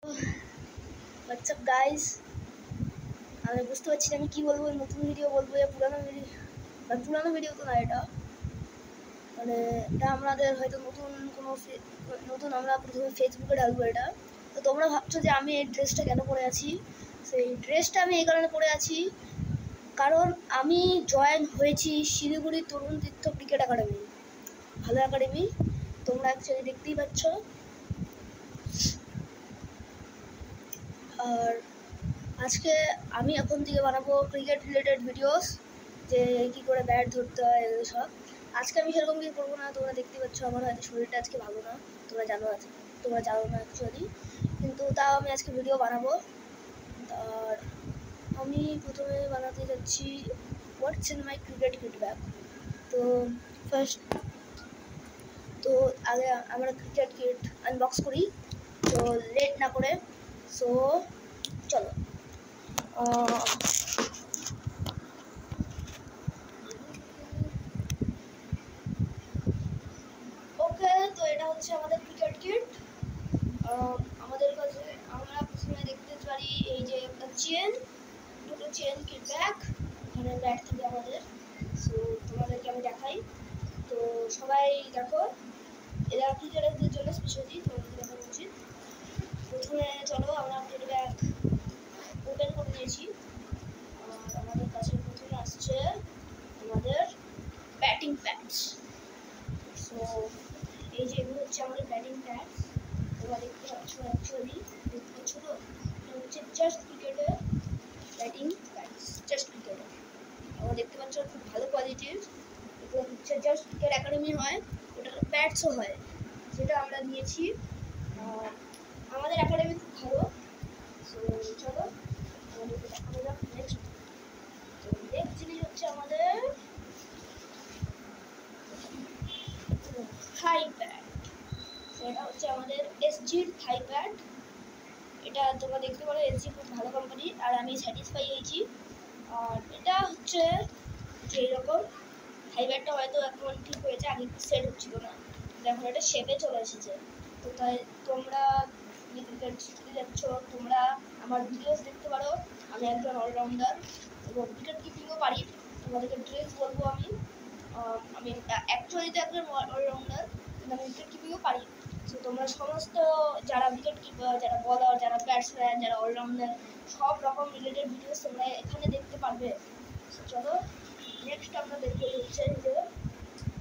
WhatsApp guys, আমি বুঝতে পারছি না আমি কী বলবো, নতুন ভিডিও বলবো या পুরানো ভিডিও। মানে পুরানো ভিডিও তো না, এটা মানে এটা আমাদের হয়তো নতুন আমরা প্রথমে ফেসবুকে ডালবো এটা। তো তোমরা ভাবছো যে আমি এই ড্রেসটা কেন পরে আছি। সেই ড্রেসটা আমি এই কারণে পরে আছি কারণ আমি জয়েন হয়েছি শিলিগুড়ি তরুণ তীর্থ ক্রিকেট একাডেমি, ভালো একাডেমি, তোমরা অ্যাকচুয়ালি দেখতেই পাচ্ছ। আর আজকে আমি এখন থেকে বানাবো ক্রিকেট রিলেটেড ভিডিওস, যে কী করে ব্যাট ধরতে হয় এগুলো সব। আজকে আমি সেরকম কিছু করবো না, তোমরা দেখতেই পাচ্ছ আমার হয়তো শরীরটা আজকে ভালো না, তোমরা জানো না অ্যাকচুয়ালি, কিন্তু তাও আমি আজকে ভিডিও বানাবো। আর আমি প্রথমে বানাতে যাচ্ছি হোয়াটস in my cricket kit bag. তো ফার্স্ট তো আগে আমরা ক্রিকেট কিট আনবক্স করি, তো লেট না করে। সো চলো। ওকে, তো এটা হচ্ছে আমাদের ক্রিকেট কিট। আমাদের কাছে আমরা প্রথমে দেখতে পারি এই যে একটা চেন, দুটো চেন, কিট ব্যাগ, এখানে ব্যাট থাকে আমাদের। সো তোমাদেরকে আমি দেখাই। তো সবাই দেখো, এরা ক্রিকেটারদের জন্য স্পেশালি তোমাদেরকে দেখানো উচিত। প্রথমে চলো আমরা কিট ব্যাগ ওপেন করে দিয়েছি। আর আমাদের কাছে প্রথমে আসছে আমাদের ব্যাটিং প্যাডস। সো এই যে এগুলো হচ্ছে আমাদের ব্যাটিং প্যাডস, তোমরা দেখতে পাচ্ছ, অ্যাকচুয়ালি দেখতে পাচ্ছ তো, এটা হচ্ছে জাস্ট ক্রিকেটের ব্যাটিং প্যাডস, জাস্ট ক্রিকেটের। তোমরা দেখতে পাচ্ছ খুব ভালো কোয়ালিটির, এগুলো হচ্ছে জাস্ট ক্রিকেট একাডেমি হয়, ওটার প্যাডসও হয়, যেটা আমরা নিয়েছি। আমাদের একাডেমি খুব ভালো। সো চলো আমাদেরকে দেখানো যাক নেক্সট। তো নেক্সট জিনিস হচ্ছে আমাদের থাই প্যাড। এটা হচ্ছে আমাদের এসজির থাই প্যাড। এটা তোমরা দেখতে পারো, এসজি খুব ভালো কোম্পানি, আর আমি স্যাটিসফাই হয়েছি। আর এটা হচ্ছে যে এরকম থাই প্যাডটা হয়তো এখন ঠিক হয়েছে, আগে সেট হচ্ছিল না, এখন এটা শেপে চলে এসেছে। তো তাই তোমরা ক্রিকেট শিখতে যাচ্ছ, তোমরা আমার ভিডিওস দেখতে পারো। আমি একজন অলরাউন্ডার এবং উইকেট কিপিংও পারি। তোমাদেরকে ড্রেস বলবো আমি অ্যাকচুয়ালি তো একজন অলরাউন্ডার, কিন্তু আমি উইকেট কিপিংও পারি। তো তোমরা সমস্ত যারা উইকেট কিপার, যারা বলার, যারা ব্যাটসম্যান, যারা অলরাউন্ডার, সব রকম রিলেটেড ভিডিওস তোমরা এখানে দেখতে পারবে। চলো নেক্সট আমরা দেখতে হচ্ছে যে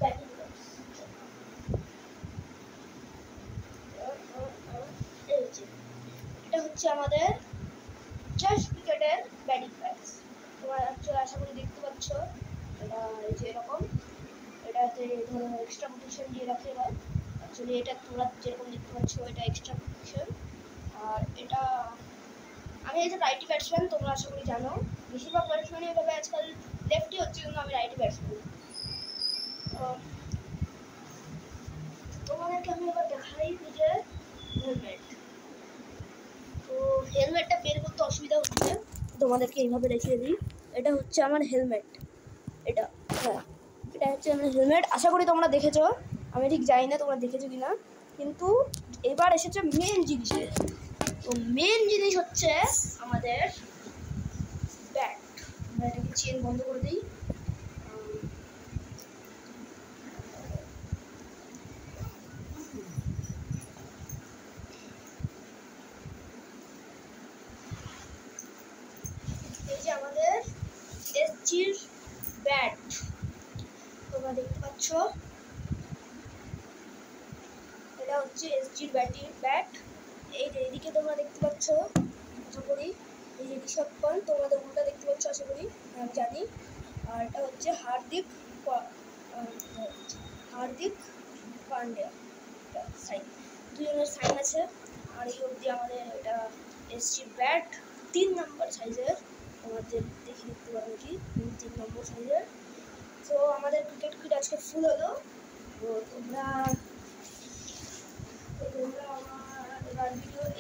ব্যাটিং প্যাডস। এটা হচ্ছে আমাদের জাস্ট ক্রিকেটের ব্যাটিং প্যাডস। তোমরা অ্যাকচুয়ালি আশা করি দেখতে পাচ্ছ, এটা এই যে এরকম, এটাতে ধরো এক্সট্রা প্রোটেকশন দিয়ে রাখে এরা। অ্যাকচুয়ালি এটা তোমরা যেরকম দেখতে পাচ্ছ, এটা এক্সট্রা প্রোটেকশন। আর এটা আমি এই যে রাইটি ব্যাটসম্যান, তোমরা আশা করি জানো, বেশিরভাগ ব্যাটসম্যানই এভাবে আজকাল লেফটি হচ্ছে, কিন্তু আমি রাইটি ব্যাটসম্যান। তোমাদেরকে আমি এবার দেখাই যে হেলমেট। তো হেলমেটটা বের করতে অসুবিধা হচ্ছে, তোমাদেরকে এইভাবে দেখিয়ে দিই। এটা হচ্ছে আমার হেলমেট, এটা, হ্যাঁ এটা হচ্ছে আমার হেলমেট। আশা করি তোমরা দেখেছো, আমি ঠিক জানি না তোমরা দেখেছো কি না, কিন্তু এবার এসেছে মেন জিনিসে। তো মেন জিনিস হচ্ছে আমাদের ব্যাট। আমরা এটাকে চেন বন্ধ করে দিই। এই যে আমাদের এসজির ব্যাট, তোমরা দেখতে পাচ্ছ, এটা হচ্ছে এসজির ব্যাট। এই যে এদিকে তোমরা দেখতে পাচ্ছ, আশা করি এই যে ঋষভ পাল, তোমাদের উল্টা দেখতে পাচ্ছ আশা করি, আমি জানি। আর এটা হচ্ছে হার্দিক পান্ডিয়া সাইন, দুজনের সাইন আছে। আর এই অবধি আমাদের এটা এসজির ব্যাট 3 নম্বর সাইজের, তোমাদের দেখে দেখতে পারো কি 3 নম্বর সাইজের। তো আমাদের ক্রিকেট কিট আজকে ফুল হলো। তো তোমরা আমার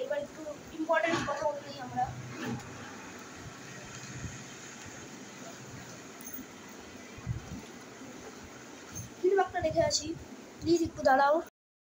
এবার একটু ইম্পর্টেন্ট কথা বলি আমরা। ফিডব্যাকটা রেখে আসি, প্লিজ একটু দাঁড়াও।